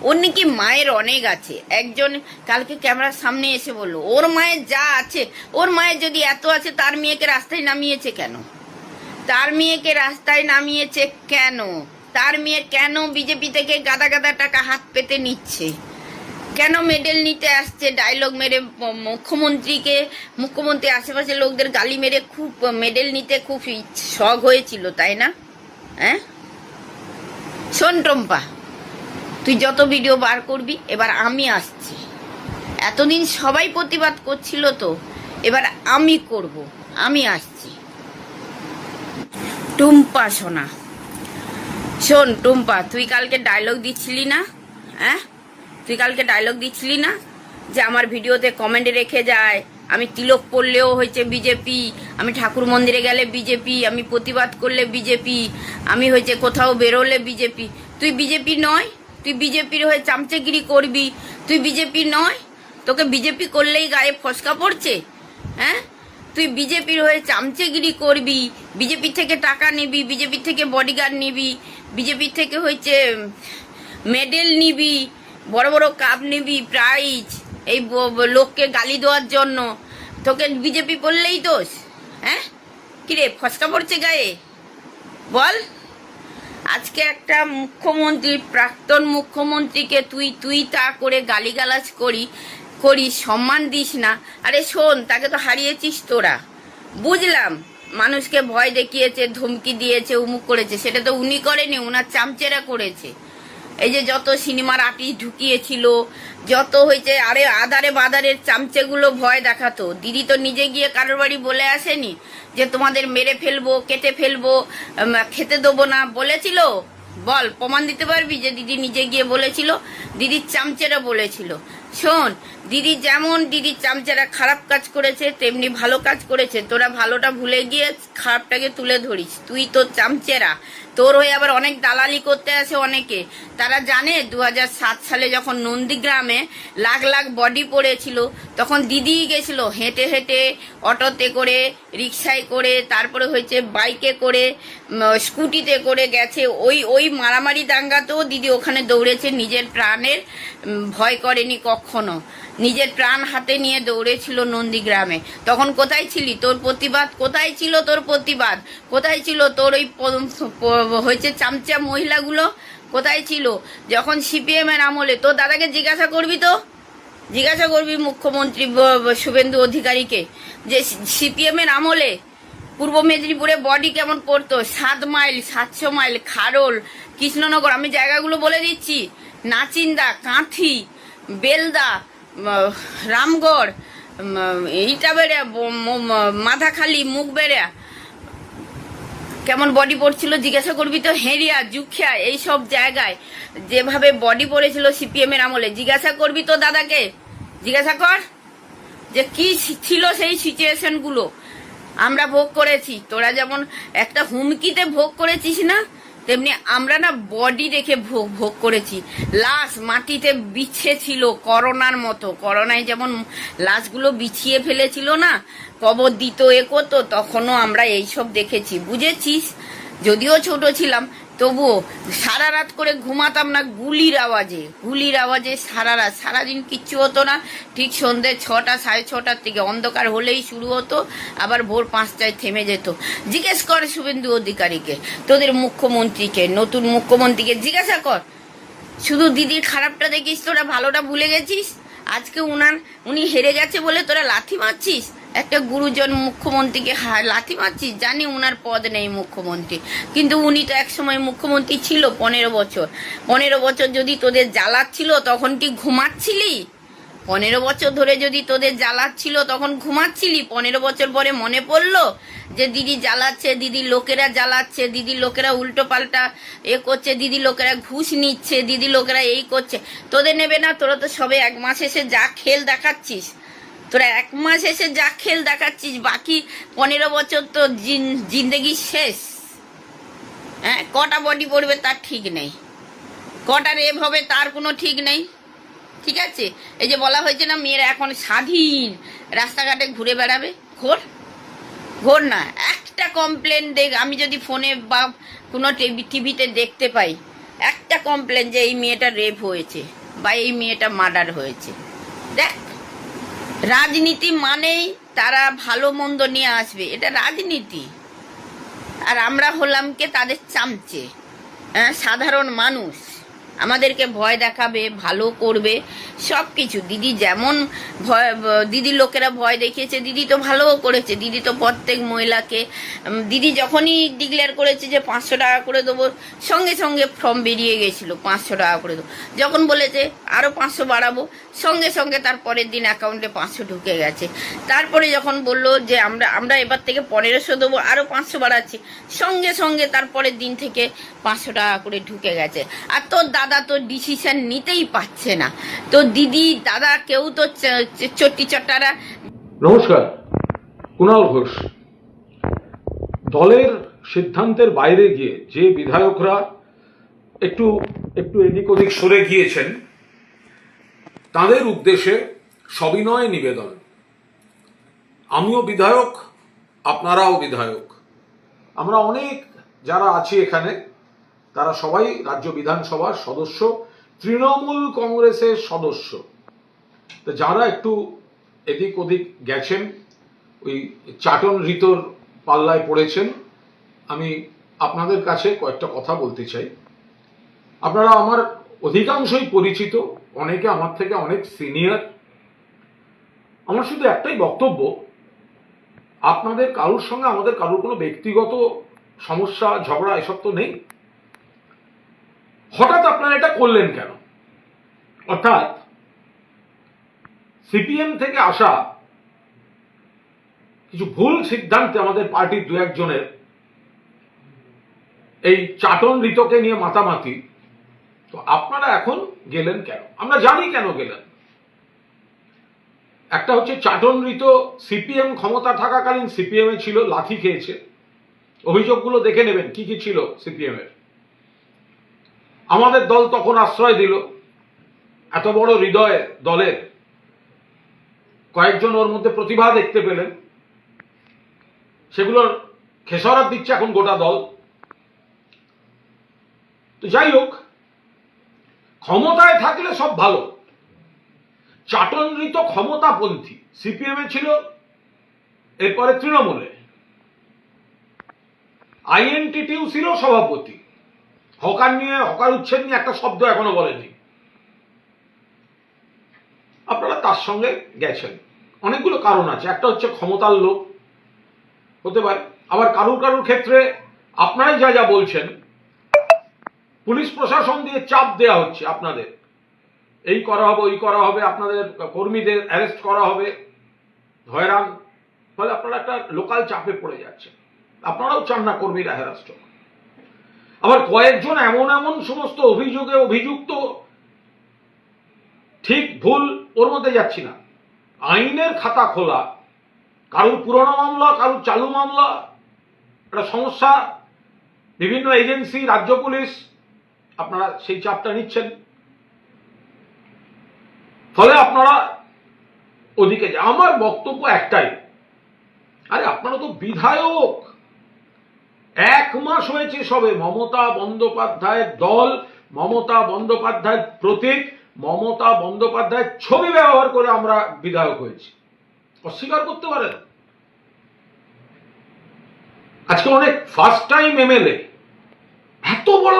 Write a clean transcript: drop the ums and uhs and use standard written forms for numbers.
ওর নাকি মায়ের অনেক আছে। একজন কালকে ক্যামেরার সামনে এসে বললো ওর মায়ের যা আছে, ওর মায়ের যদি এত আছে তার মেয়েকে রাস্তায় নামিয়েছে কেন? তার মেয়েকে রাস্তায় নামিয়েছে কেন? তার মেয়ে কেন বিজেপি থেকে গাদা গাদা টাকা হাত পেতে নিচ্ছে? কেন মেডেল নিতে আসছে? ডায়লগ মেরে মুখ্যমন্ত্রী আশেপাশে লোকদের গালি মেরে খুব মেডেল নিতে খুব শখ হয়েছিল, তাই না? হ্যাঁ শোন টম্পা, তুই যত ভিডিও বার করবি, এবার আমি আসছি। এতদিন সবাই প্রতিবাদ করছিল, তো এবার আমি করব, আমি আসছি। টুম্পা সোনা, শোন টুম্পা, তুই কালকে ডায়লগ দিচ্ছিলি না? হ্যাঁ তুই কালকে ডায়লগ দিচ্ছিলি না যে আমার ভিডিওতে কমেন্টে রেখে যায়, আমি তিলক পড়লেও হয়েছে বিজেপি, আমি ঠাকুর মন্দিরে গেলে বিজেপি, আমি প্রতিবাদ করলে বিজেপি, আমি হয়েছে কোথাও বেরোলে বিজেপি। তুই বিজেপি নয়? তুই বিজেপির হয়ে চামচেগিরি করবি? তুই বিজেপি নয়? তোকে বিজেপি করলেই গায়ে ফসকা পড়ছে? হ্যাঁ তুই বিজেপির হয়ে চামচেগিরি করবি, বিজেপি থেকে টাকা নিবি, বিজেপি থেকে বডিগার্ড নিবি, বিজেপি থেকে হয়েছে মেডেল নিবি, বড় বড় কাপ নিবি, প্রাইজ, এই লোককে গালি দেওয়ার জন্য। তোকে বিজেপি করলেই দোষ? হ্যাঁ কিরে ফসকা পড়ছে গায়ে? বল। আজকে একটা মুখ্যমন্ত্রী, প্রাক্তন মুখ্যমন্ত্রীকে তুই তা করে গালিগালাজ করি সম্মান দিস না। আরে শোন, তাকে তো হারিয়েছিস তোরা, বুঝলাম। মানুষকে ভয় দেখিয়েছে, ধমকি দিয়েছে, উমুক করেছে, সেটা তো উনি করেনি, উনার চামচেরা করেছে। এই যে যত সিনেমার আর্টিস্ট ঢুকিয়েছিল, যত হয়েছে, আরে আধারে বাধারের চামচেগুলো ভয় দেখাতো। দিদি তো নিজে গিয়ে কারোর বাড়ি বলে আসেনি যে তোমাদের মেরে ফেলবো, কেটে ফেলবো, খেতে দেবো না, বলেছিল? বল, প্রমাণ দিতে পারবি যে দিদি নিজে গিয়ে বলেছিল? দিদির চামচেরা বলেছিল। শোন, দিদির চামচেরা খারাপ কাজ করেছে, তেমনি ভালো কাজ করেছে। তোরা ভালোটা ভুলে গিয়ে খারাপটাকে তুলে ধরিস। তুই তো চামচেরা, তোর হয়ে আবার অনেক দালালি করতে আসে অনেকে। তারা জানে 2007 সালে যখন নন্দীগ্রামে লাখ লাখ বডি পড়েছিল, তখন দিদি গেছিল হেঁটে হেঁটে, অটোতে করে, রিক্সায় করে, তারপরে হয়েছে বাইকে করে, স্কুটিতে করে গেছে। ওই মারামারি দাঙ্গাতেও দিদি ওখানে দৌড়েছে, নিজের প্রাণের ভয় করেনি কখনো। নিজের প্রাণ হাতে নিয়ে দৌড়েছিল নন্দীগ্রামে। তখন কোথায় ছিলি? তোর প্রতিবাদ কোথায় ছিল? তোর প্রতিবাদ কোথায় ছিল? তোর ওই হয়েছে চামচা মহিলাগুলো কোথায় ছিল? যখন সিপিএম এর আমলে তোর দাদাকে জিজ্ঞাসা করবি মুখ্যমন্ত্রী শুভেন্দু অধিকারীকে, যে সিপিএম এর আমলে পূর্ব মেদিনীপুরে বডি কেমন পড়তো। 7 মাইল, 700 মাইল, খারোল, কৃষ্ণনগর, আমি জায়গাগুলো বলে দিচ্ছি, নাচিন্দা, কাঁথি, বেলদা, রামগড়, ইটাবেড়া, মাথাখালি, মুখবেড়া, কেমন বডি পড়ছিল জিজ্ঞাসা করবি তো। হেরিয়া, জুখিয়া, এইসব জায়গায় যেভাবে বডি পড়েছিল সিপিএম এর আমলে, জিজ্ঞাসা করবি তো দাদাকে, জিজ্ঞাসা কর যে কি ছিল সেই সিচুয়েশন গুলো। আমরা ভোগ করেছি, তোরা যেমন একটা হুমকিতে ভোগ করেছিস না, তেমনি আমরা না বডি রেখে ভোগ করেছি। লাশ মাটিতে বিছে ছিল করোনার মতো। করোনায় যেমন লাশগুলো বিছিয়ে ফেলেছিল না, কবর দিত, এ করতো, তখনও আমরা এইসব দেখেছি, বুঝেছিস? যদিও ছোট ছিলাম, তবুও সারা রাত করে ঘুমাতাম না গুলির আওয়াজে সারা রাত, সারাদিন কিচ্ছু হতো না। ঠিক সন্ধ্যে 6টা, 6:30 থেকে অন্ধকার হলেই শুরু হতো, আবার ভোর 5টায় থেমে যেত। জিজ্ঞেস কর শুভেন্দু অধিকারীকে, তোদের মুখ্যমন্ত্রীকে, নতুন মুখ্যমন্ত্রীকে জিজ্ঞাসা কর। শুধু দিদির খারাপটা দেখিস, তোরা ভালোটা ভুলে গেছিস। আজকে উনি হেরে গেছে বলে তোরা লাথি মারছিস, একটা গুরুজন মুখ্যমন্ত্রীকে লাথি মারছিস। জানি উনার পদ নেই মুখ্যমন্ত্রী, কিন্তু উনি তো একসময় মুখ্যমন্ত্রী ছিল 15 বছর। 15 বছর যদি তোদের জ্বালাচ্ছিল, তখন কি ঘুমাচ্ছিলি? 15 বছর ধরে যদি তোদের জ্বালাচ্ছিল, তখন ঘুমাচ্ছিলি? 15 বছর পরে মনে পড়লো যে দিদি জ্বালাচ্ছে, দিদির লোকেরা জ্বালাচ্ছে, দিদির লোকেরা উল্টো পাল্টা করছে, দিদি লোকেরা ঘুষ নিচ্ছে, দিদি লোকেরা এই করছে। তোদের নেবে না? তোরা তো সবে 1 মাস এসে যা খেল দেখাচ্ছিস, বাকি 15 বছর তো জিন্দেগি শেষ। হ্যাঁ, কটা বডি পড়বে তার ঠিক নেই, কটা রেপ হবে তার কোনো ঠিক নেই। ঠিক আছে, এই যে বলা হয়েছে না মেয়েরা এখন স্বাধীন রাস্তাঘাটে ঘুরে বেড়াবে, ঘোর না। একটা কমপ্লেন দেখ, আমি যদি ফোনে বা কোনো টিভিতে দেখতে পাই একটা কমপ্লেন যে এই মেয়েটা রেপ হয়েছে বা এই মেয়েটা মার্ডার হয়েছে। দেখ, রাজনীতি মানেই তারা ভালো মন্দ নিয়ে আসবে, এটা রাজনীতি। আর আমরা হলাম কে তাদের চামচে। হ্যাঁ, সাধারণ মানুষ আমাদেরকে ভয় দেখাবে, ভালো করবে, সব কিছু। দিদি যেমন ভয়, দিদির লোকেরা ভয় দেখিয়েছে, দিদি তো ভালোও করেছে। দিদি তো প্রত্যেক মহিলাকে, দিদি যখনই ডিক্লেয়ার করেছে যে 500 টাকা করে দেবো, সঙ্গে সঙ্গে ফর্ম বেরিয়ে গেছিলো 500 টাকা করে দেবো। যখন বলেছে আরও 500 বাড়াবো, সঙ্গে সঙ্গে তার পরের দিন অ্যাকাউন্টে 500 ঢুকে গেছে। তারপরে যখন বললো যে আমরা এবার থেকে 1500 দেবো, আরও 500 বাড়াচ্ছি, সঙ্গে সঙ্গে তারপরের দিন থেকে 500 টাকা করে ঢুকে গেছে। আর তোর দাদা তো ডিসিশন নিতেই পারছে না, তো দিদি দাদা কেউ তো চট্টি চট্টারা। নমস্কার, কুণাল ঘোষ। দলের সিদ্ধান্তের বাইরে গিয়ে যে বিধায়করা একটু একটু এদিক ওদিক সরে গিয়েছেন, তাদের উদ্দেশ্যে সবিনয় নিবেদন। আমিও বিধায়ক, আপনারাও বিধায়ক। আমরা অনেক যারা আছি এখানে, তারা সবাই রাজ্য বিধানসভার সদস্য, তৃণমূল কংগ্রেসের সদস্য। তো যারা একটু এদিক ওদিক গেছেন, ওই চাটন ঋতর পাল্লায় পড়েছেন, আমি আপনাদের কাছে কয়েকটা কথা বলতে চাই। আপনারা আমার অধিকাংশই পরিচিত, অনেকে আমার থেকে অনেক সিনিয়র। আমার শুধু একটাই বক্তব্য, আপনাদের কারোর সঙ্গে আমাদের কারোর কোনো ব্যক্তিগত সমস্যা, ঝগড়া এসব তো নেই। হঠাৎ আপনারা এটা করলেন কেন? অর্থাৎ সিপিএম থেকে আসা কিছু ভুল সিদ্ধান্তে আমাদের পার্টির দু একজনের এই চাটন ঋতকে নিয়ে মাতামাতি, তো আপনারা এখন গেলেন কেন? আমরা জানি কেন গেলেন। একটা হচ্ছে চাটন ঋত সিপিএম ক্ষমতা থাকাকালীন সিপিএম এ ছিল, লাথি খেয়েছে। অভিযোগগুলো দেখে নেবেন কি কি ছিল সিপিএম এর। আমাদের দল তখন আশ্রয় দিল, এত বড় হৃদয় দলের কয়েকজন ওর মধ্যে প্রতিভা দেখতে পেলেন, সেগুলোর খেসারত দিচ্ছে এখন গোটা দল। তো যাই হোক, ক্ষমতায় থাকলে সব ভালো। চাটন ঋত ক্ষমতাপন্থী, সিপিএম এ ছিল, এরপরে তৃণমূলে। আইএনটিটিউ ছিল সভাপতি। হকার নিয়ে, হকার উচ্ছেদ নিয়ে একটা শব্দ এখনো বলেনি। আপনারা তার সঙ্গে গেছেন, অনেকগুলো কারণ আছে। একটা হচ্ছে ক্ষমতার লোভ হতে পারে, আবার কারুর কারুর ক্ষেত্রে আপনারাই যা যা বলছেন, পুলিশ প্রশাসন দিয়ে চাপ দেওয়া হচ্ছে আপনাদের, এই করা হবে, ওই করা হবে, আপনাদের কর্মীদের অ্যারেস্ট করা হবে, হয়রান। ফলে আপনারা একটা লোকাল চাপে পড়ে যাচ্ছেন। আপনারাও চান না কর্মীরা হ্যারাস্ট হোক। আবার কয়েকজন এমন এমন সমস্ত অভিযোগে অভিযুক্ত, ঠিক ভুল ওর মধ্যে যাচ্ছি না, আইনের খাতা খোলা, কারুর পুরনো মামলা, কারুর চালু মামলা, একটা সমস্যা। বিভিন্ন এজেন্সি, রাজ্য পুলিশ, আপনারা সেই চাপটা নিচ্ছেন। ফলে আপনারা ওদিকে আমার বক্তব্য একটাই, আরে আপনারা তো বিধায়ক, 1 মাস হয়েছে সবে। মমতা বন্দ্যোপাধ্যায়ের দল, মমতা বন্দ্যোপাধ্যায়ের প্রতীক, মমতা বন্দ্যোপাধ্যায়ের ছবি ব্যবহার করে আমরা বিধায়ক হয়েছি। অস্বীকার করতে পারেন? আজকে অনেক ফার্স্ট টাইম এমএলএ, এত বড়